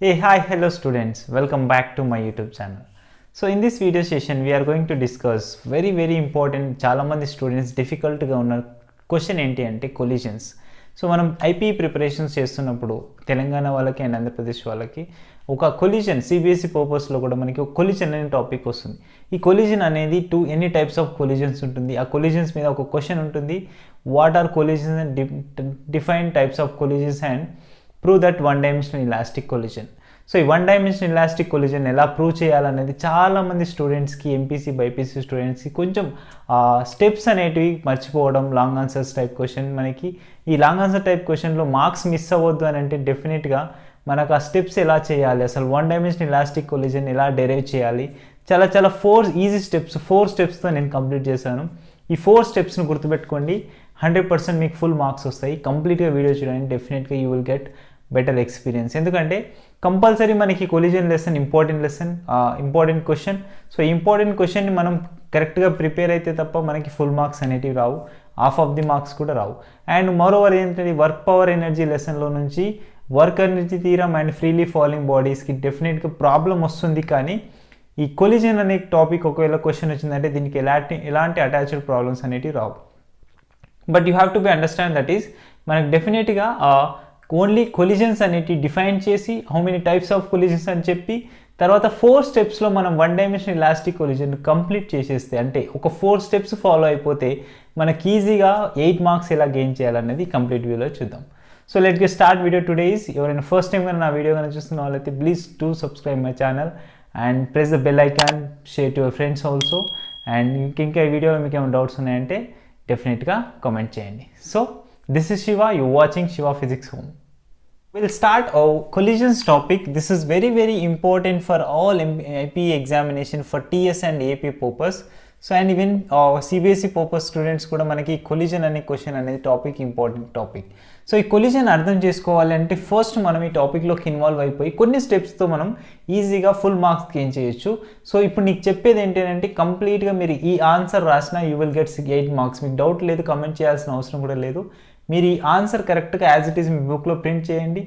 Hey, hi, hello students. Welcome back to my YouTube channel. So in this video session, we are going to discuss very important చాలా మంది students డిఫికల్ట్గా ఉన్న question ఏంటి అంటే collisions. So మనం IP preparations చేస్తున్నప్పుడు తెలంగాణ వాళ్ళకి and Andhra Pradesh వాళ్ళకి ఒక కొలిజన్ సిబిఎస్ఈ పర్పస్లో కూడా మనకి ఒక కొలిజన్ అనే టాపిక్ వస్తుంది. ఈ కొలిజన్ అనేది ఎన్ని టైప్స్ ఆఫ్ కొలిజన్స్ ఉంటుంది, ఆ కొలిజన్స్ మీద ఒక క్వశ్చన్ ఉంటుంది. What are collisions and define types of collisions and prove that one dimensional elastic collision. So ఈ వన్ డైమెన్షనల్ ఇలాస్టిక్ కొలిజన్ ఎలా ప్రూవ్ చేయాలనేది చాలామంది స్టూడెంట్స్కి, ఎంపీసీ బైపీసీ స్టూడెంట్స్కి కొంచెం స్టెప్స్ అనేటివి మర్చిపోవడం. లాంగ్ ఆన్సర్స్ టైప్ క్వశ్చన్, మనకి ఈ లాంగ్ ఆన్సర్ టైప్ క్వశ్చన్లో మార్క్స్ మిస్ అవ్వద్దు అని అంటే డెఫినెట్గా మనకు ఆ స్టెప్స్ ఎలా చేయాలి, అసలు వన్ డైమెన్షనల్ ఇలాస్టిక్ కొలిజన్ ఎలా డెరైవ్ చేయాలి, చాలా 4 ఈజీ స్టెప్స్, 4 స్టెప్స్తో నేను కంప్లీట్ చేశాను. ఈ 4 స్టెప్స్ని గుర్తుపెట్టుకోండి, 100% మీకు ఫుల్ మార్క్స్ వస్తాయి. కంప్లీట్గా వీడియో చూడండి, డెఫినెట్గా you will get better experience. ఎందుకంటే కంపల్సరీ మనకి collision lesson important question. So important క్వశ్చన్ని మనం కరెక్ట్గా ప్రిపేర్ అయితే తప్ప మనకి ఫుల్ మార్క్స్ అనేటివి రావు, హాఫ్ ఆఫ్ ది మార్క్స్ కూడా రావు. అండ్ మోరోవర్ ఏంటంటే వర్క్ పవర్ ఎనర్జీ లెసన్లో నుంచి work energy theorem and freely falling బాడీస్కి డెఫినెట్గా ప్రాబ్లం వస్తుంది. కానీ ఈ కొలిజన్ అనే టాపిక్ ఒకవేళ క్వశ్చన్ వచ్చిందంటే దీనికి ఎలాంటి అటాచ్డ్ ప్రాబ్లమ్స్ అనేటివి రావు. But you have to be understand that is మనకు డెఫినెట్గా ఓన్లీ కొలిజన్స్ అనేటివి డిఫైన్ చేసి how many types of collisions అని చెప్పి తర్వాత 4 స్టెప్స్లో మనం one dimensional elastic collision complete చేసేస్తే, అంటే ఒక 4 స్టెప్స్ ఫాలో అయిపోతే మనకి ఈజీగా 8 మార్క్స్ ఎలా గెయిన్ చేయాలనేది కంప్లీట్ వీడియోలో చూద్దాం. So let's get start. Video today is, ఎవరైనా ఫస్ట్ టైం కానీ నా వీడియో కానీ చూస్తున్న వాళ్ళైతే please do subscribe my channel and press the bell icon, share to your friends also. And ఇంకా ఈ వీడియోలో మీకు ఏమైనా డౌట్స్ ఉన్నాయంటే డెఫినెట్గా కామెంట్ చేయండి. So this is Shiva, you watching Shiva physics home. We'll start our collisions topic. This is very important for all IP examination for TS and AP purpose. So and even CBSE purpose students కూడా మనకి collision అనే question అనేది topic important topic. So ఈ collision అర్థం చేసుకోవాలంటే first మనం ఈ టాపిక్లోకి ఇన్వాల్వ్ అయిపోయి కొన్ని స్టెప్స్తో మనం ఈజీగా ఫుల్ మార్క్స్ గెయిన్ చేయొచ్చు. సో ఇప్పుడు నీకు చెప్పేది ఏంటంటే కంప్లీట్గా మీరు ఈ ఆన్సర్ రాసినా యూ విల్ గెట్ 8 మార్క్స్. మీకు డౌట్ లేదు, కమెంట్ చేయాల్సిన అవసరం కూడా లేదు. మీరు ఈ ఆన్సర్ కరెక్ట్గా యాజ్ ఇట్ ఈస్ మీ బుక్లో ప్రింట్ చేయండి.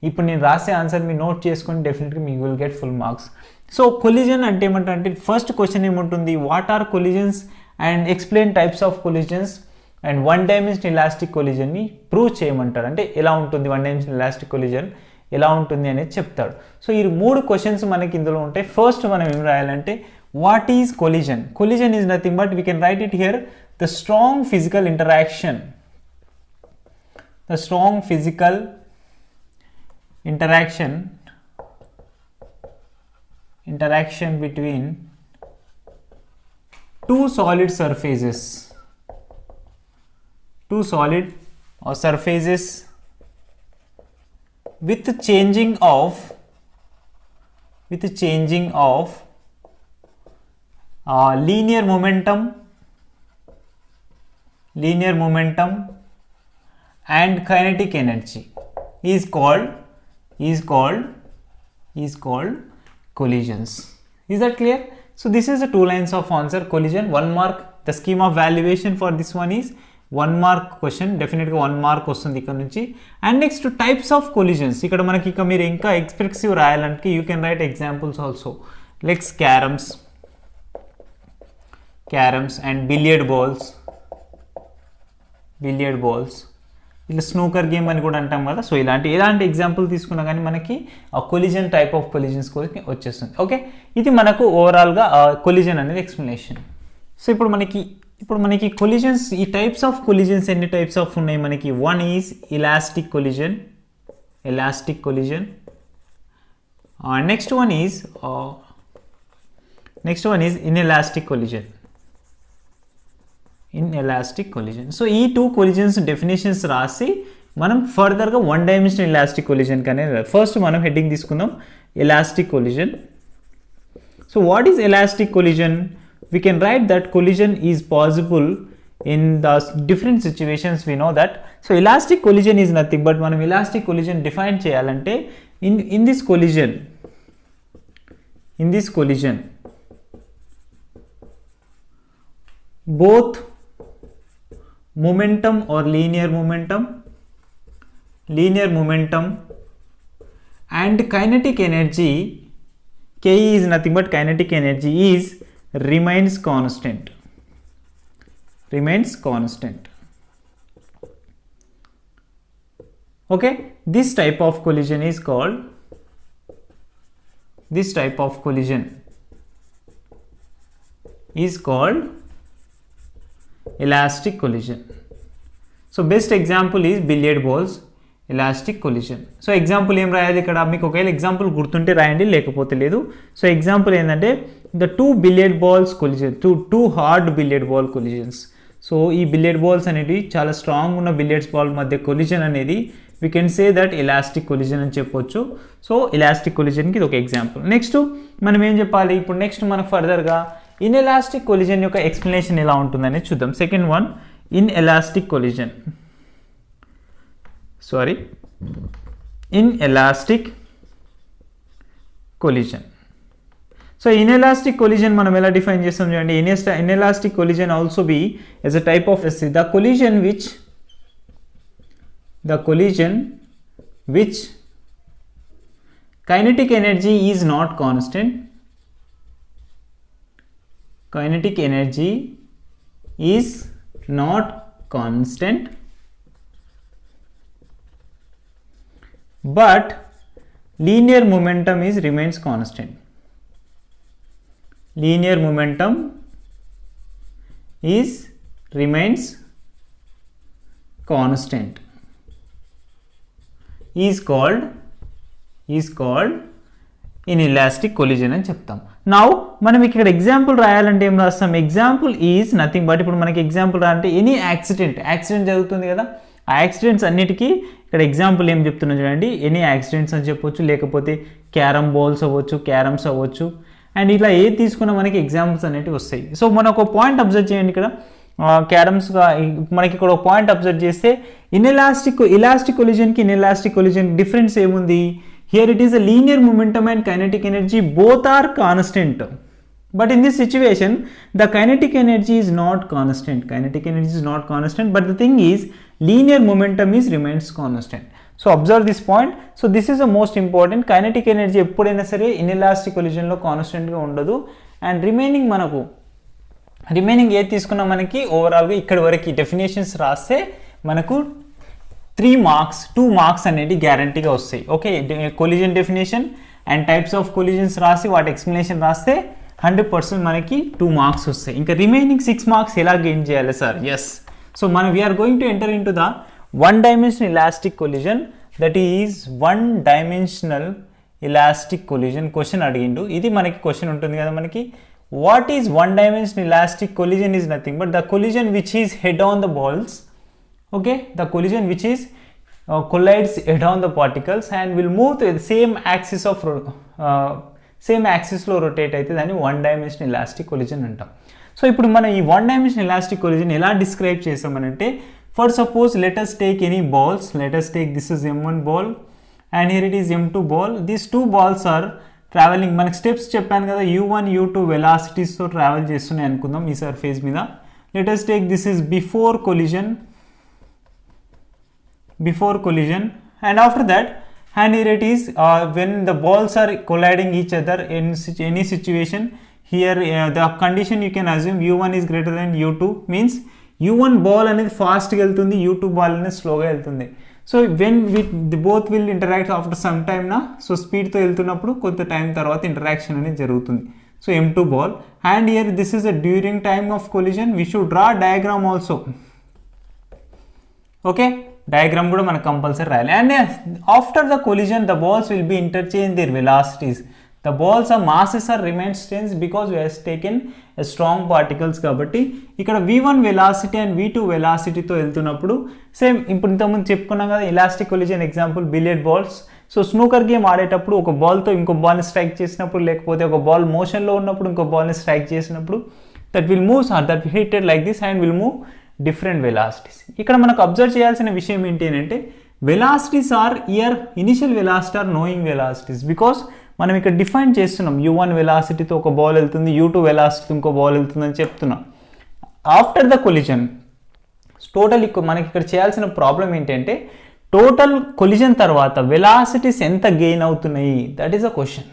ఇప్పుడు నేను రాసే ఆన్సర్ మీరు నోట్ చేసుకొని డెఫినెట్గా మీ will get full marks. So collision అంటే ఏమంటే ఫస్ట్ క్వశ్చన్ ఏముంటుంది, what are collisions and explain types of collisions and one dimensional elastic కొలిజన్ని ప్రూవ్ చేయమంటాడు. అంటే ఎలా ఉంటుంది వన్ డైమెన్షనల్ ఇలాస్టిక్ కొలిజన్ ఎలా ఉంటుంది అనేది చెప్తాడు. సో ఈ 3 క్వశ్చన్స్ మనకి ఇందులో ఉంటాయి. ఫస్ట్ మనం ఏం రాయాలంటే what is collision. Collision is nothing but we can write it here, the strong physical interaction. The strong physical interaction between two solid surfaces with changing of linear momentum and kinetic energy is called collisions. Is that clear? So this is the 2 lines of answer. Collision 1 mark. The scheme of valuation for this one is 1 mark question. Definitely 1 mark వస్తుంది ఇక్కడ నుంచి. And next types of collisions. ఇక్కడ మనకి ఇక మీరు ఇంకా expressive రాయాలంటే you can write examples also like caroms and billiard balls. ఇలా స్నూకర్ గేమ్ అని కూడా అంటాం కదా. సో ఎలాంటి ఎగ్జాంపుల్ తీసుకున్నా కానీ మనకి ఆ కొలిజన్ టైప్ ఆఫ్ కొలిజన్స్ వచ్చేస్తుంది. ఓకే, ఇది మనకు ఓవరాల్గా కొలిజన్ అనేది ఎక్స్ప్లెనేషన్. సో ఇప్పుడు మనకి కొలిజన్స్, ఈ టైప్స్ ఆఫ్ కొలిజన్స్ ఎన్ని టైప్స్ ఆఫ్ ఉన్నాయి మనకి. One is elastic collision. Next one is inelastic collision. So ఈ 2 కొలిజన్స్ డెఫినేషన్స్ రాసి మనం ఫర్దర్గా వన్ డైమెన్షనల్ ఇలాస్టిక్ కొలిజన్ కానీ ఫస్ట్ మనం హెడ్డింగ్ తీసుకుందాం, elastic collision. So what is elastic collision? We can write that collision is possible in the different situations. We know that. So elastic collision is nothing but మనం elastic collision define చేయాలంటే in this collision both momentum or linear momentum and kinetic energy Ke is nothing but kinetic energy is remains constant. Okay, this type of collision is called elastic collision. So best example is billiard balls elastic collision. So example ఏం రాయాలి ఇక్కడ, మీకు ఒకవేళ example గుర్తుంటే రాయండి, లేకపోతే లేదు. So example ఏంటంటే the two billiard balls collision, too hard billiard ball collisions. So ఈ బిలియర్డ్ బాల్స్ అనేవి చాలా స్ట్రాంగ్ ఉన్న బిలియర్డ్స్ బాల్ మధ్య కొలిజన్ అనేది we can say that elastic collision అని చెప్పొచ్చు. సో ఎలాస్టిక్ కొలిజన్కి ఇది ఒక ఎగ్జాంపుల్. నెక్స్ట్ మనం ఏం చెప్పాలి ఇప్పుడు, నెక్స్ట్ మనకు ఫర్దర్గా ఇన్ఎలాస్టిక్ కొలిజన్ యొక్క ఎక్స్ప్లెనేషన్ ఎలా ఉంటుందని చూద్దాం. Second one, inelastic collision. So inelastic collision మనం ఎలా డిఫైన్ చేస్తాం చూడండి. Inelastic collision also be as a type of the collision which kinetic energy is not constant. Kinetic energy is not constant, but linear momentum remains constant. Linear momentum remains constant. Is called inelastic collision అని చెప్తాం. Now మనం ఇక్కడ example రాయాలంటే ఏం రాస్తాం, example is nothing but, ఇప్పుడు మనకి example రాయాలంటే ఎనీ యాక్సిడెంట్ జరుగుతుంది కదా, ఆ యాక్సిడెంట్స్ అన్నిటికీ ఇక్కడ ఎగ్జాంపుల్ ఏం చెప్తున్నా చూడండి, ఎనీ యాక్సిడెంట్స్ అని చెప్పొచ్చు, లేకపోతే క్యారమ్ బాల్స్ అవ్వచ్చు, క్యారమ్స్ అవ్వచ్చు, అండ్ ఇట్లా ఏది తీసుకున్నా మనకి ఎగ్జాంపుల్స్ అనేవి వస్తాయి. సో మనం ఒక పాయింట్ అబ్జర్వ్ చేయండి ఇక్కడ, క్యారమ్స్గా మనకి ఇక్కడ ఒక పాయింట్ అబ్జర్వ్ చేస్తే ఇలాస్టిక్ కొలిజన్కి ఇన్ఎలాస్టిక్ కొలిజన్ డిఫరెన్స్ ఏముంది, here it is a linear momentum and kinetic energy both are constant, but in this situation the kinetic energy is not constant, but the thing is linear momentum remains constant. So observe this point. So this is the most important. Kinetic energy ఎప్పుడైనా సరే inelastic collision లో constant గా ఉండదు, and remaining ఏది తీసుకున్నా మనకి ఓవరాల్గా ఇక్కడ వరకు డెఫినేషన్స్ రాస్తే మనకు 2 మార్క్స్ అనేది గ్యారంటీగా వస్తాయి. Okay, collision definition and types of collisions రాసి వాటి ఎక్స్ప్లెనేషన్ రాస్తే 100% మనకి 2 మార్క్స్ వస్తాయి. ఇంకా రిమైనింగ్ 6 మార్క్స్ ఎలా గెయిన్ చేయాలి సార్? ఎస్, సో మనం we're going to enter in to the 1-dimensional elastic collision, that is 1-dimensional elastic collision. Question అడిగిండు, ఇది మనకి క్వశ్చన్ ఉంటుంది కదా మనకి, what is 1-dimensional elastic collision is nothing but the collision which is head on the balls. Okay, the collision which is collides head on the particles and will move to the same axis లో rotate అయితే దాన్ని 1-dimensional elastic collision అంటాం. So ఇప్పుడు మనం ఈ 1-dimensional elastic collision ఎలా describe చేస్తామనంటే, for suppose let us take any balls, let us take this is M1 ball and here it is M2 ball. These 2 balls are traveling, మనకి steps చెప్పాను కదా, U1 U2 వెలాసిటీస్తో travel చేస్తున్నాయి అనుకుందాం ఈ surface మీద. let us take this is before collision and after that, and here it is when the balls are colliding each other in any situation, here the condition you can assume U1 is greater than U2 means U1 ball అనేది ఫాస్ట్గా వెళ్తుంది, U2 ball అనేది స్లోగా వెళ్తుంది. So when both will interact after some time నా, so స్పీడ్తో వెళ్తున్నప్పుడు కొంత టైం తర్వాత ఇంటరాక్షన్ అనేది జరుగుతుంది. So M2 ball, and here this is a during time of collision, we should draw diagram also. Okay, diagram కూడా మనకు కంపల్సరీ రాయాలి. And after the collision the balls will be interchange their velocities. The balls are masses are remains tens because we has taken strong particles. కాబట్టి ఇక్కడ V1 velocity and V2 వెలాసిటీతో వెళ్తున్నప్పుడు same ఇప్పుడు ఇంతకుముందు చెప్పుకున్నాం కదా elastic collision example billiard balls. So snooker game ఆడేటప్పుడు ఒక బాల్తో ఇంకో బాల్ని స్ట్రైక్ చేసినప్పుడు, లేకపోతే ఒక బాల్ మోషన్లో ఉన్నప్పుడు ఇంకో బాల్ని స్ట్రైక్ చేసినప్పుడు that will moves or that hitted like this and will move different velocities. ఇక్కడ మనకు అబ్జర్వ్ చేయాల్సిన విషయం ఏంటి అంటే, velocities or initial velocity or knowing velocities, because మనం ఇక్కడ డిఫైన్ చేస్తున్నాం U1 వెలాసిటీతో ఒక బాల్ వెళ్తుంది, U2 వెలాసిటీతో ఇంకో బాల్ వెళ్తుంది అని చెప్తున్నాం. ఆఫ్టర్ ద కొలిజన్ టోటల్ మనకి ఇక్కడ చేయాల్సిన ప్రాబ్లం ఏంటంటే, టోటల్ కొలిజన్ తర్వాత వెలాసిటీస్ ఎంత గెయిన్ అవుతున్నాయి, that is a question.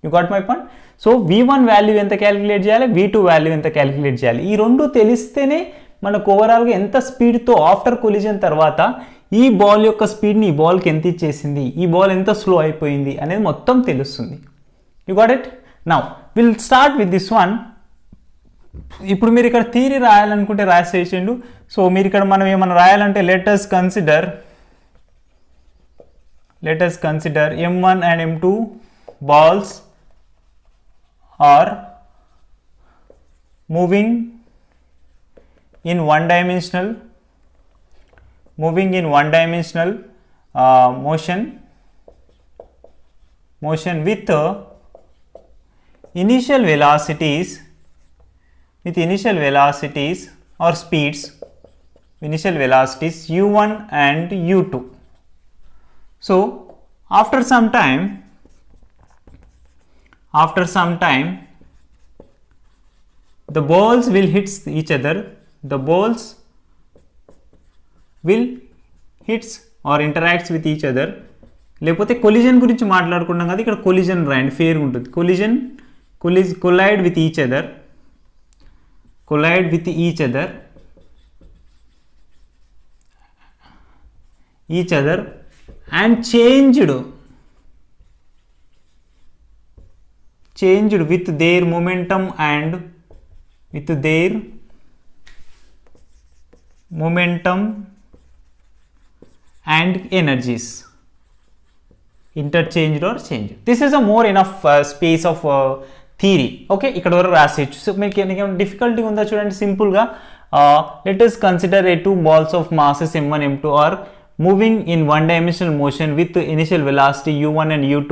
You got my point. So v1 value ఎంత క్యాలిక్యులేట్ చేయాలి, v2 వాల్యూ ఎంత క్యాలిక్యులేట్ చేయాలి, ఈ రెండు తెలిస్తేనే మనకు ఓవరాల్గా ఎంత స్పీడ్తో ఆఫ్టర్ కొలిజన్ తర్వాత ఈ బాల్ యొక్క స్పీడ్ని ఈ బాల్కి ఎంత ఇచ్చేసింది, ఈ బాల్ ఎంత స్లో అయిపోయింది అనేది మొత్తం తెలుస్తుంది. You got it. Now will start with this one. ఇప్పుడు మీరు ఇక్కడ థియరీ రాయాలనుకుంటే రాసేసిండు. సో మీరు ఇక్కడ మనం ఏమైనా రాయాలంటే let us consider m1 and m2 balls are moving in one dimensional motion with initial velocities or speeds, initial velocities u1 and u2. So after some time the balls will hit each other, the balls will hits or interacts with each other. లేకపోతే collision గురించి మాట్లాడుకున్నాం కదా, ఇక్కడ collision రాయండి, fair ఉంటుంది. collide with each other and changed with their momentum and energies, interchanged or changed. This is a more enough space of theory. Okay, ఇక్కడ వరకు రాసేయచ్చు. So మీకు ఏమైనా డిఫికల్టీ ఉందా చూడండి. సింపుల్గా let us consider a two balls of masses m1 m2 are moving in one dimensional motion with initial velocity u1 and u2.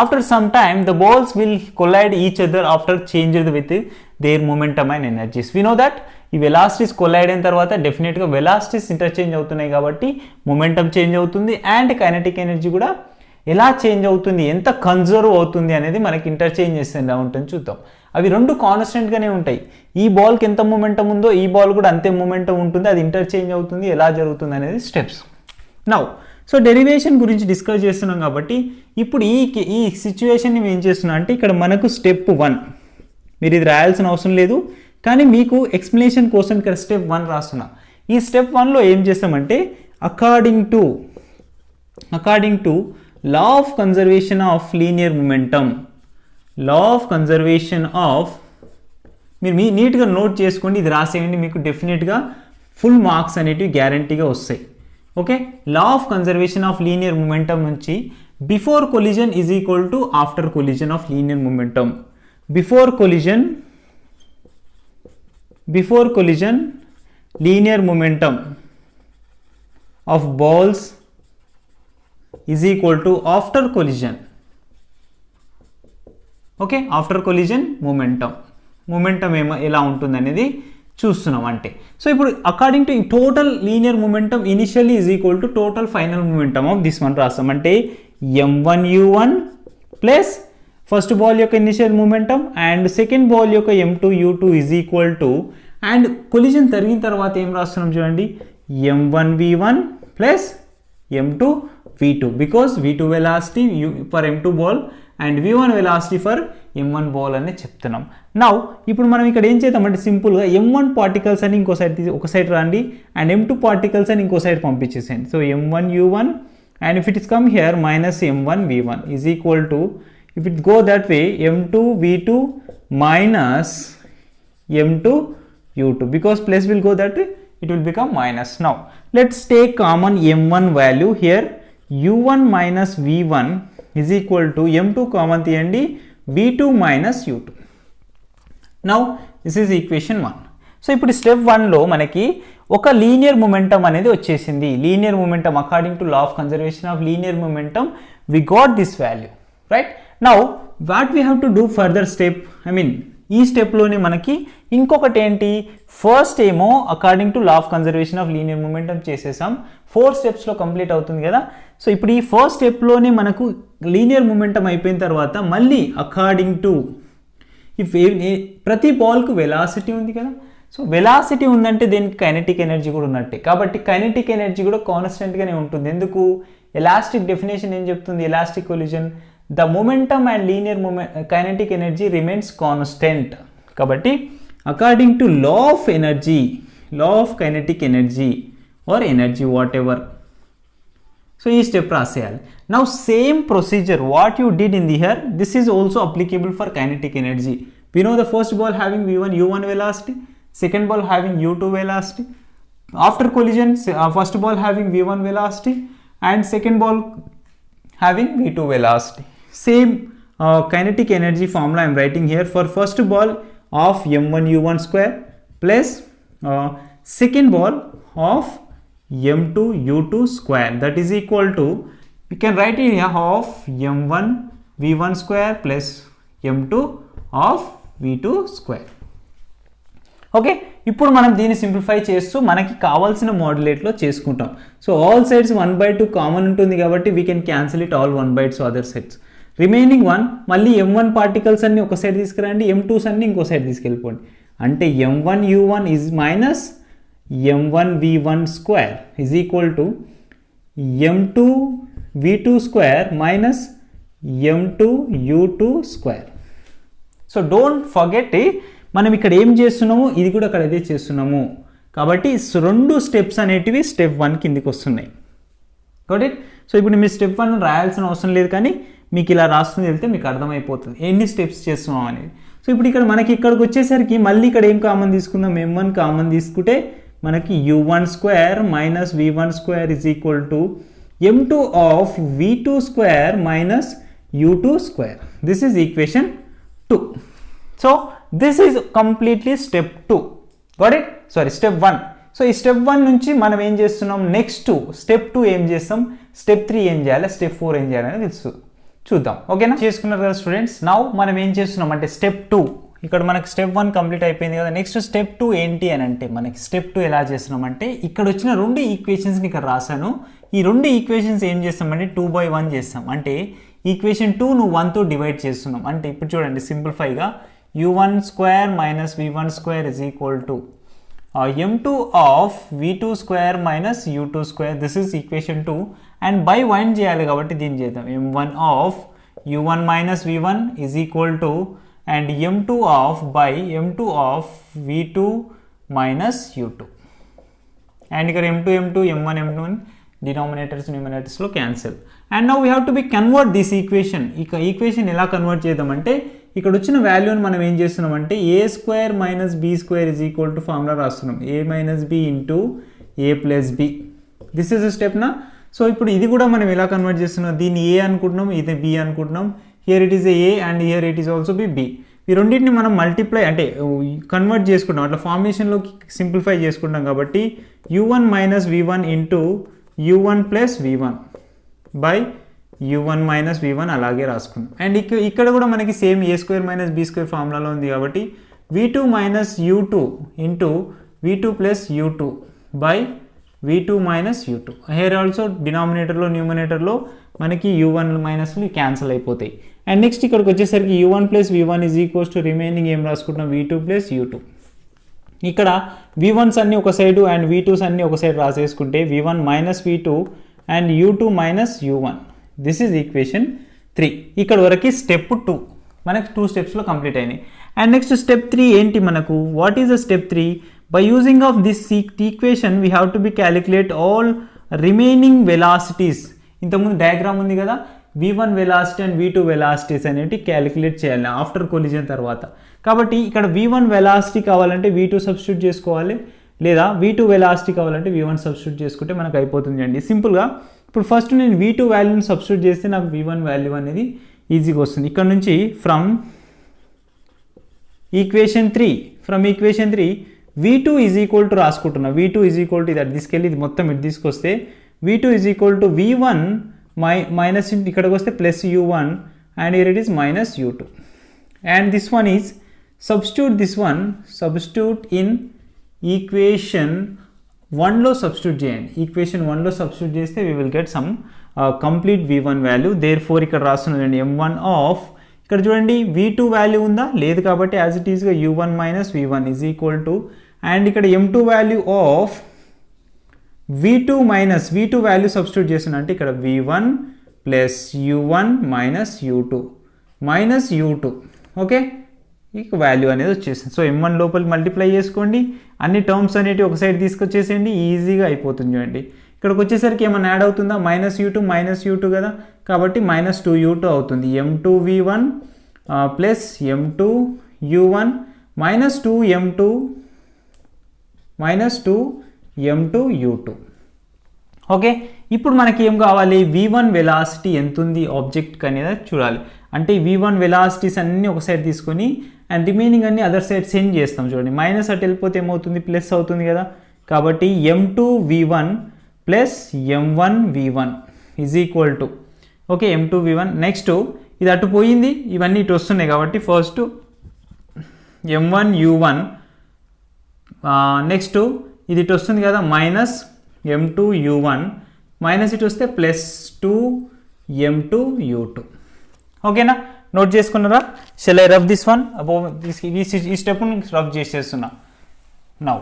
After some time the balls will collide each other after changed with their momentum and energies. We know that ఈ velocities collide అయిన తర్వాత డెఫినెట్గా velocities interchange అవుతున్నాయి కాబట్టి momentum change అవుతుంది and kinetic energy కూడా ఎలా change అవుతుంది, ఎంత కన్జర్వ్ అవుతుంది అనేది మనకి ఇంటర్చేంజ్ చేస్తే ఎలా ఉంటుంది చూద్దాం. అవి రెండు కాన్స్టెంట్గానే ఉంటాయి. ఈ బాల్కి ఎంత మూమెంటం ఉందో ఈ బాల్ కూడా అంతే మూమెంటం ఉంటుంది, అది ఇంటర్చేంజ్ అవుతుంది, ఎలా జరుగుతుంది అనేది స్టెప్స్. నౌ సో డెరివేషన్ గురించి డిస్కస్ చేస్తున్నాం కాబట్టి ఇప్పుడు ఈ సిచ్యువేషన్ని మేము ఏం చేస్తున్నాం అంటే ఇక్కడ మనకు స్టెప్ 1 మీరు ఇది రాయాల్సిన అవసరం లేదు, కానీ మీకు ఎక్స్ప్లెనేషన్ కోసం ఇక్కడ స్టెప్ 1 రాస్తున్నా. ఈ స్టెప్ 1లో ఏం చేస్తామంటే according to law of conservation of linear momentum, మీరు నీట్గా నోట్ చేసుకోండి, ఇది రాసేయండి, మీకు డెఫినెట్గా ఫుల్ మార్క్స్ అనేటివి గ్యారంటీగా వస్తాయి. Okay, law of conservation of linear momentum నుంచి before collision is equal to after collision of linear momentum. Before collision linear momentum of balls is equal to after collision. Okay, after collision momentum ఎలా ఉంటుంది అనేది చూస్తున్నాం అంటే. So ఇప్పుడు according to total linear momentum initially is equal to total final momentum of this one రాస్తాం. అంటే m1u1 plus first ball యొక్క initial momentum and second ball యొక్క m2u2 is equal to, and collision జరిగిన తర్వాత ఏం రాస్తున్నాం చూడండి, m1v1 plus m2v2 because v2 velocity for m2 ball and v1 velocity for m1 ball అని చెప్తున్నాం. నౌ ఇప్పుడు మనం ఇక్కడ ఏం చేద్దామంటే సింపుల్గా m1 పార్టికల్స్ అని ఒక సైడ్ రండి అండ్ m2 పార్టికల్స్ అని ఇంకో సైడ్ పంపించేసేయండి. So m1u1 and if it is come here minus m1v1 is equal to, if it go that way, m2v2 minus m2u2 because plus will go that way, it will become minus. Now let's take common m1 value here, u1 minus v1 is equal to m2 common తీయండి v2 minus u2. Now this is equation 1. So ఇప్పుడు step 1లో మనకి ఒక linear momentum అనేది వచ్చేసింది. Linear momentum according to law of conservation of linear momentum we got this value, right? Now what we have to do further step, ఈ స్టెప్లోనే మనకి ఇంకొకటి ఏంటి, ఫస్ట్ ఏమో according to law of conservation of linear momentum చేసేసాం, 4 స్టెప్స్లో complete అవుతుంది కదా. So ఇప్పుడు ఈ ఫస్ట్ స్టెప్లోనే మనకు లీనియర్ మొమెంటం అయిపోయిన తర్వాత మళ్ళీ అకార్డింగ్ టు ప్రతి బాల్కు వెలాసిటీ ఉంది కదా, సో వెలాసిటీ ఉందంటే దీనికి కైనెటిక్ ఎనర్జీ కూడా ఉన్నట్టే. కాబట్టి కైనెటిక్ ఎనర్జీ కూడా కాన్స్టెంట్గానే ఉంటుంది. ఎందుకు? ఎలాస్టిక్ డెఫినేషన్ ఏం చెప్తుంది? Elastic collision the momentum and linear kinetic energy remains constant. కాబట్టి according to law of energy, law of kinetic energy or energy whatever, so ఈ స్టెప్ రాసేయాలి. Now same procedure what you did in the here, this is also applicable for kinetic energy. We know the first ball having v1 u1 velocity, second ball having u2 velocity. After collision, first ball having v1 velocity and second ball having v2 velocity. Same kinetic energy formula I am writing here for first ball of m1 u1 square plus second ball of m2 u2 square, that is equal to, we can write it here of m1 v1 square plus m2 of v2 square. Okay, ఇప్పుడు మనం దీన్ని simplify చేస్తూ మనకి కావాల్సిన మోడ్యులేట్లో చేసుకుంటాం. So all sides 1/2 common ఉంటుంది కాబట్టి we can cancel it all 1/2 other sides. Remaining 1 మళ్ళీ m1 పార్టికల్స్ అన్ని ఒక సైడ్ తీసుకురండి, m2s అన్ని ఇంకో సైడ్ తీసుకెళ్ళిపోండి. అంటే m1 u1 is minus m1 v1 square is equal to m2 v2 square minus m2 u2 square. So don't forget, మనం ఇక్కడ ఏం చేస్తున్నాము ఇది కూడా అక్కడ అదే చేస్తున్నాము. కాబట్టి రెండు స్టెప్స్ అనేటివి స్టెప్ 1 కిందికి వస్తున్నాయి. కాబట్టి సో ఇప్పుడు మీరు స్టెప్ 1 రాయాల్సిన అవసరం లేదు, కానీ మీకు ఇలా రాస్తుంది వెళ్తే మీకు అర్థమైపోతుంది ఎన్ని స్టెప్స్ చేస్తున్నాం అనేది. సో ఇప్పుడు ఇక్కడ మనకి ఇక్కడికి వచ్చేసరికి మళ్ళీ ఇక్కడ ఏం కామన్ తీసుకుందాం, m1 కామన్ తీసుకుంటే మనకి u1 square minus v1 square is equal to m2 of v2 square minus u2 square. This is equation 2. So this is completely step 2. Got it? Sorry, step 1. So ఈ step 1 నుంచి మనం ఏం చేస్తున్నాం, next step 2 ఏం చేస్తాం, step 3 ఏం చేయాలి, step 4 ఏం చేయాలని తెలుసు చూద్దాం. ఓకేనా? చేసుకున్నారు కదా స్టూడెంట్స్. నౌ మనం ఏం చేస్తున్నాం అంటే స్టెప్ 2, ఇక్కడ మనకి స్టెప్ 1 కంప్లీట్ అయిపోయింది కదా. నెక్స్ట్ స్టెప్ 2 ఏంటి అని అంటే మనకి స్టెప్ 2 ఎలా చేస్తున్నాం అంటే ఇక్కడ వచ్చిన రెండు ఈక్వేషన్స్ని ఇక్కడ రాశాను. ఈ రెండు ఈక్వేషన్స్ ఏం చేస్తామంటే 2/1 చేస్తాం. అంటే ఈక్వేషన్ 2 ను 1తో డివైడ్ చేస్తున్నాం. అంటే ఇప్పుడు చూడండి సింప్లిఫైగా u1 square minus v1 square is equal to m2 of v2 square minus u2 square. This is equation 2 and by 1 చేయాలి కాబట్టి దీన్ని చేద్దాం. m1 of u1 minus v1 is equal to and m2 of by m2 of v2 minus u2. And ఇక్కడ m2 m1 m2 denominators న్యూమినేటర్స్లో cancel. And now we have to be convert this equation. ఇక equation ఎలా convert చేద్దామంటే ఇక్కడ వచ్చిన వాల్యూని మనం ఏం చేస్తున్నామంటే A square minus B square is equal to formula రాస్తున్నాం, A minus B into A plus B. This is step నా. సో ఇప్పుడు ఇది కూడా మనం ఎలా కన్వర్ట్ చేస్తున్నాం, దీన్ని ఏ అనుకుంటున్నాం, ఇది బి అనుకుంటున్నాం. Here it is a and here it is also be. ఈ రెండింటిని మనం మల్టిప్లై అంటే కన్వర్ట్ చేసుకుంటాం, అట్లా ఫార్మేషన్లోకి సింప్లిఫై చేసుకుంటాం. కాబట్టి u1 minus v1 into u1 plus v1 by u1 minus v1 అలాగే రాసుకుందాం. అండ్ ఇక్కడ కూడా మనకి same A square minus B square ఫార్ములాలో ఉంది కాబట్టి v2 minus u2 into v2 plus u2 by v2 minus u2. Here also డినామినేటర్లో న్యూమినేటర్లో మనకి u1 మైనస్లు క్యాన్సిల్ అయిపోతాయి. అండ్ నెక్స్ట్ ఇక్కడికి వచ్చేసరికి u1 plus v1 is equals to remaining ఏం రాసుకుంటున్నాం, v2 ప్లస్ u2. ఇక్కడ v1s అన్ని ఒక సైడు అండ్ v2s అన్ని ఒక సైడ్ రాసేసుకుంటే v1 minus v2 and u2 minus u1. This is equation 3. ఇక్కడ వరకు స్టెప్ 2 మనకి 2 స్టెప్స్లో కంప్లీట్ అయినాయి. అండ్ నెక్స్ట్ స్టెప్ 3 ఏంటి మనకు, what is the step 3? By using of this equation we have to be calculate all remaining velocities. ఇంతకుముందు diagram ఉంది కదా, v1 velocity and v2 velocities అనేవి క్యాలిక్యులేట్ చేయాలి ఆఫ్టర్ కొలిజన్ తర్వాత. కాబట్టి ఇక్కడ v1 వెలాసిటీ కావాలంటే v2 సబ్స్టిట్యూట్ చేసుకోవాలి, లేదా v2 వెలాసిటీ కావాలంటే v1 సబ్స్టిట్యూట్ చేసుకుంటే మనకు అయిపోతుంది అండి సింపుల్గా. ఇప్పుడు ఫస్ట్ నేను v2 వాల్యూని సబ్స్టిట్యూట్ చేస్తే నాకు v1 వాల్యూ అనేది ఈజీగా వస్తుంది. ఇక్కడ నుంచి from equation 3 v2 is equal to రాసుకుంటున్నా, v2 ఈజ్ ఈక్వల్ టు ఇది తీసుకెళ్ళి ఇది మొత్తం ఇటు తీసుకొస్తే v2 is equal to v1 minus ఇక్కడికి వస్తే plus u1 and here it is minus u2. And this one is substitute in equation 1లో సబ్స్టిట్యూట్ చేయండి. ఈక్వేషన్ 1లో సబ్స్టిట్యూట్ చేస్తే we will get some complete v1 value. therefore ఇక్కడ రాస్తున్నదండి m1 of, ఇక్కడ చూడండి v2 value ఉందా లేదు, కాబట్టి యాజ్ ఇట్ ఈస్గా u1 minus v1 is equal to and ఇక్కడ m2 value of v2 minus v2 value substitute చేస్తున్నా అంటే ఇక్కడ v1 plus u1 minus u2 okay ఇక వాల్యూ అనేది వచ్చేసింది. సో m1 లోపల మల్టిప్లై చేసుకోండి, అన్ని టర్మ్స్ అనేవి ఒక సైడ్ తీసుకొచ్చేసేయండి, ఈజీగా అయిపోతుంది. చూడండి ఇక్కడికి వచ్చేసరికి ఏమైనా యాడ్ అవుతుందా, -u2 కదా, కాబట్టి -2u2 అవుతుంది. m2v1 plus m2u1 -2m2u2. Okay, ఇప్పుడు మనకి ఏం కావాలి, v1 వెలాసిటీ ఎంత ఉంది ఆబ్జెక్ట్కి అనేది చూడాలి. అంటే v1 వెలాసిటీస్ అన్నీ ఒక సైడ్ తీసుకొని అండ్ రిమైనింగ్ అన్ని అదర్ సైడ్ సెండ్ చేస్తాం. చూడండి మైనస్ అటు వెళ్ళిపోతే ఏమవుతుంది, ప్లస్ అవుతుంది కదా, కాబట్టి m2v1 plus m1v1 is equal to okay m2v1. Next ఇది అటు పోయింది, ఇవన్నీ ఇటు వస్తున్నాయి కాబట్టి ఫస్ట్ m1u1, నెక్స్ట్ ఇది ఇటు వస్తుంది కదా మైనస్ m2u1, మైనస్ ఇటు వస్తే ప్లస్ 2m2u2. ఓకేనా, నోట్ చేసుకున్నారా? Shall I rub this one above this, ఈ స్టెప్ రబ్ చేసేస్తున్నా నౌ.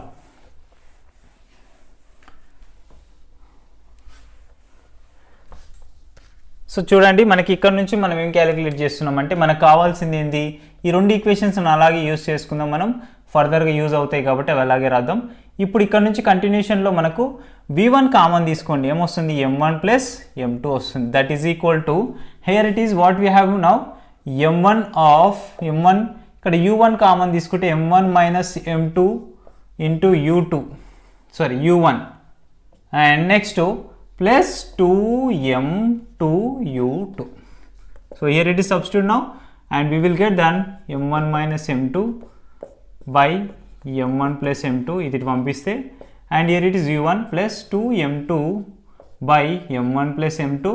సో చూడండి మనకి ఇక్కడ నుంచి మనం ఏం క్యాలిక్యులేట్ చేస్తున్నాం అంటే మనకు కావాల్సింది ఏంటి, ఈ రెండు ఈక్వేషన్స్ అలాగే యూజ్ చేసుకుందాం, మనం ఫర్దర్గా యూజ్ అవుతాయి కాబట్టి అవి అలాగే రాద్దాం. ఇప్పుడు ఇక్కడ నుంచి కంటిన్యూషన్లో మనకు v1 కామన్ తీసుకోండి, ఏమొస్తుంది m1 ప్లస్ m2 వస్తుంది. That is equal to here it is what we have now m1 of m1, ఇక్కడ u1 కామన్ తీసుకుంటే m1 minus m2 into u1 and next plus 2m2u2. So here it is substitute now and we will get then m1 minus m2 by m1 plus m2, ఇది పంపిస్తే and here it is u1 plus 2m2 by m1 plus m2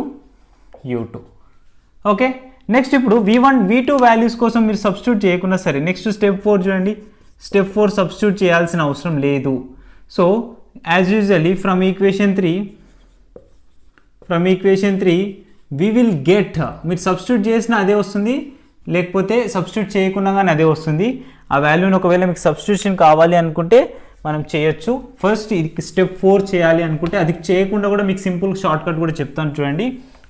u2. Okay, next ఇప్పుడు v1 v2 values కోసం మీరు substitute చేయకుండా సరే, next step 4 చూడండి, step 4 substitute చేయాల్సిన అవసరం లేదు. So as usually from equation 3 we will get, మీరు సబ్స్టిట్యూట్ చేసిన అదే వస్తుంది, లేకపోతే సబ్స్టిట్యూట్ చేయకుండా కానీ అదే వస్తుంది. ఆ వాల్యూని ఒకవేళ మీకు సబ్స్టిట్యూషన్ కావాలి అనుకుంటే మనం చేయొచ్చు. ఫస్ట్ ఇది స్టెప్ 4 చేయాలి అనుకుంటే, అది చేయకుండా కూడా మీకు సింపుల్ షార్ట్ కట్ కూడా చెప్తాను చూడండి,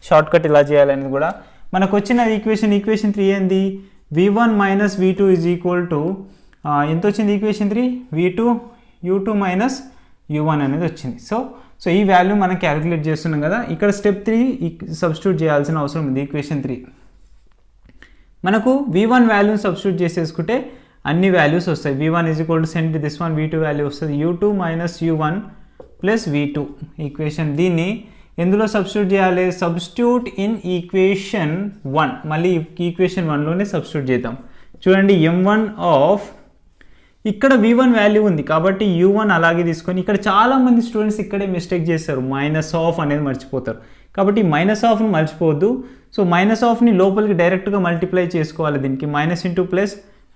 షార్ట్ కట్ ఎలా చేయాలనేది కూడా. మనకు వచ్చిన ఈక్వేషన్ 3 ఏంది, v1 minus v2 is equal to ఎంత వచ్చింది ఈక్వేషన్ 3, v2u2 మైనస్ u1 అనేది వచ్చింది. సో ఈ వాల్యూ మనం క్యాలిక్యులేట్ చేస్తున్నాం కదా, ఇక్కడ స్టెప్ 3 సబ్స్టిట్యూట్ చేయాల్సిన అవసరం ఉంది. ఈక్వేషన్ 3 మనకు v1 వాల్యూని సబ్స్టిట్యూట్ చేసేసుకుంటే అన్ని వాల్యూస్ వస్తాయి. v1 is equal to send this one, v2 value వస్తుంది u2 minus u1 plus v2 equation. దీన్ని ఎందులో సబ్స్టిట్యూట్ చేయాలి, సబ్స్టిట్యూట్ ఇన్ ఈక్వేషన్ 1, మళ్ళీ ఈక్వేషన్ 1లోనే సబ్స్టిట్యూట్ చేద్దాం. చూడండి m1 ఆఫ్, ఇక్కడ v1 వాల్యూ ఉంది కాబట్టి u1 అలాగే తీసుకొని, ఇక్కడ చాలామంది స్టూడెంట్స్ ఇక్కడే మిస్టేక్ చేస్తారు, మైనస్ ఆఫ్ అనేది మర్చిపోతారు. కాబట్టి మైనస్ ఆఫ్ని మర్చిపోవద్దు. సో మైనస్ ఆఫ్ని లోపలికి డైరెక్ట్గా మల్టిప్లై చేసుకోవాలి. దీనికి minus into plus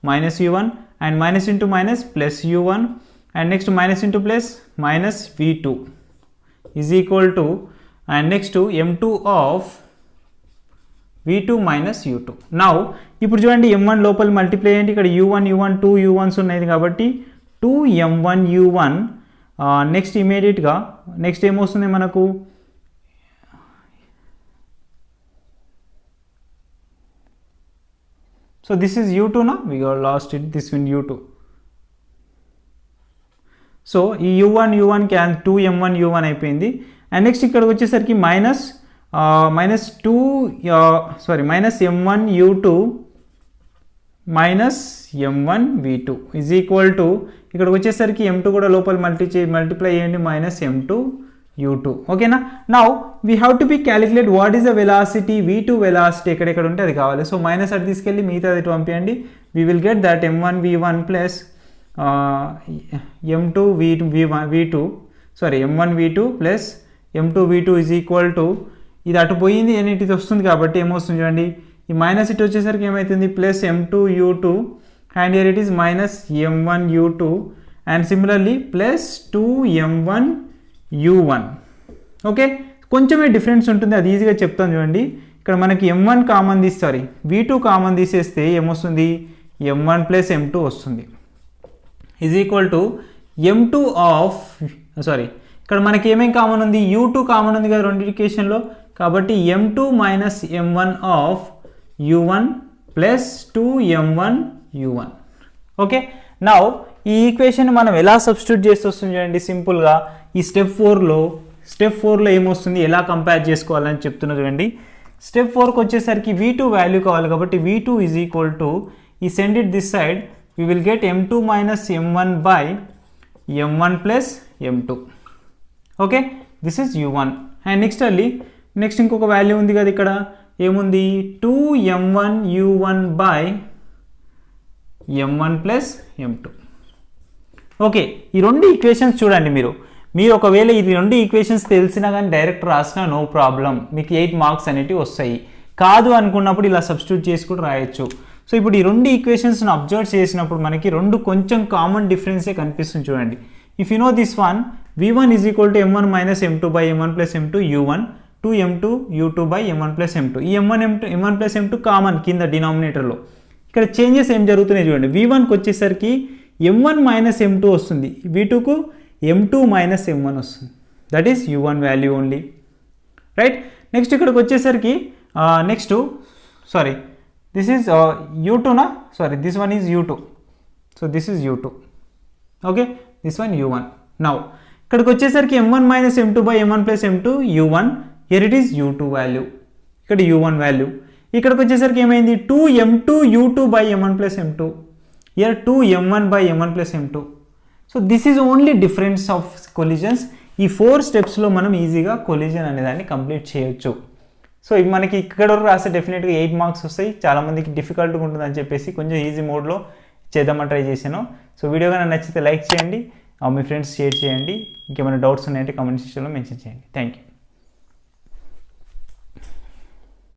minus u1 and minus into minus plus u1 and next minus into plus minus v2 is equal to and next m2 of v2 minus u2. Now ఇప్పుడు చూడండి m1 లోపల multiply అయ్యండి, ఇక్కడ u1 2 u1s ఉన్నాయి కాబట్టి 2m1 u1. Next ఇమీడియట్గా next ఏమొస్తుంది మనకు, సో దిస్ ఈజ్ u2 నా, we got lost it, this one u2. So ఈ u1 క్యాన్ 2m1 u1 అయిపోయింది. అండ్ నెక్స్ట్ ఇక్కడికి వచ్చేసరికి minus m1 u2 minus m1 v2 is equal to, ఇక్కడికి వచ్చేసరికి m2 కూడా లోపల మల్టిప్లై చేయండి, మైనస్ m2 u2. ఓకేనా, now we have to be calculate what is the velocity, v2 velocity ఎక్కడెక్కడ ఉంటే అది కావాలి. సో మైనస్ అది తీసుకెళ్ళి మిగతా అది పంపించండి, we will get that m1 v1 plus m2 v2 m1 v2 plus m2 v2 is equal to, ఇది అటు పోయింది అని ఇది వస్తుంది కాబట్టి ఏమొస్తుంది చూడండి, ఈ మైనస్ ఇటు వచ్చేసరికి ఏమవుతుంది, plus m2 u2 and here it is minus m1 u2 and similarly plus 2m1 u1. Okay, కొంచెమే డిఫరెన్స్ ఉంటుంది, అది ఈజీగా చెప్తాను చూడండి. ఇక్కడ మనకి m1 కామన్ v2 కామన్ తీసేస్తే ఏమొస్తుంది, m1 ప్లస్ m2 వస్తుంది is equal to m2 of sorry ఇక్కడ మనకి ఏమేం కామన్ ఉంది, u2 కామన్ ఉంది కదా రెండు ఈక్వేషన్లో, కాబట్టి m2 minus m1 of u1 plus 2m1 u1. Okay, now ఈ ఈక్వేషన్ మనం ఎలా సబ్స్టిట్యూట్ చేసి వస్తుంది చూడండి సింపుల్గా. ఈ స్టెప్ 4లో ఏమొస్తుంది, ఎలా కంపేర్ చేసుకోవాలని చెప్తున్నా చూడండి. స్టెప్ 4కి వచ్చేసరికి v2 వాల్యూ కావాలి కాబట్టి v2 ఈజ్ ఈక్వల్ టు ఈ send it this side we will get m2 minus m1 by m1 plus m2. Okay, this is u1. And next ఇంకొక వాల్యూ ఉంది కదా ఇక్కడ, ఏముంది 2m1 u1 by m1 plus m2. Okay, ఈ రెండు equations చూడండి మీరు ఒకవేళ ఈ రెండు ఈక్వేషన్స్ తెలిసినా కానీ డైరెక్ట్ రాసినా నో ప్రాబ్లం, మీకు 8 మార్క్స్ అనేటివి వస్తాయి. కాదు అనుకున్నప్పుడు ఇలా సబ్స్టిట్యూట్ చేసి కూడా రాయొచ్చు. సో ఇప్పుడు ఈ రెండు ఈక్వేషన్స్ని అబ్జర్వ్ చేసినప్పుడు మనకి రెండు కొంచెం కామన్ డిఫరెన్సే కనిపిస్తుంది చూడండి. If you know this one, v1 is equal to m1 minus m2 by m1 plus m2 u1, 2m2 u2 by m1 plus m2. ఈ m1 ప్లస్ m2 కామన్ కింద డినామినేటర్లో. ఇక్కడ చేంజెస్ ఏం జరుగుతున్నాయి చూడండి. v1కి వచ్చేసరికి m1 మైనస్ m2 వస్తుంది, v2కు m2 minus m1 వస్తుంది. That is u1 value only, right. Next ఇక్కడికి వచ్చేసరికి this is u2 na, sorry this one is u2, so this is u2. okay, this one u1. now ikkadiki vachesariki m1 minus m2 by m1 plus m2 u1, here it is u2 value, ikkada u1 value. ikkadiki vachesariki emaindi 2m2 u2 by m1 plus m2, here 2m1 by m1 plus m2. so this is only difference of collisions. ఈ 4 స్టెప్స్లో మనం ఈజీగా collision అనేదాన్ని complete చేయొచ్చు. So ఇవి మనకి ఇక్కడ వరకు రాస్తే డెఫినెట్గా 8 మార్క్స్ వస్తాయి. చాలామందికి డిఫికల్ట్గా ఉంటుందని చెప్పేసి కొంచెం ఈజీ మోడ్లో చేద్దామని ట్రై చేశాను. సో వీడియో కానీ నచ్చితే లైక్ చేయండి, మీ ఫ్రెండ్స్ షేర్ చేయండి. ఇంకేమైనా డౌట్స్ ఉన్నాయంటే కామెంట్ సెక్షన్లో మెన్షన్ చేయండి. Thank you.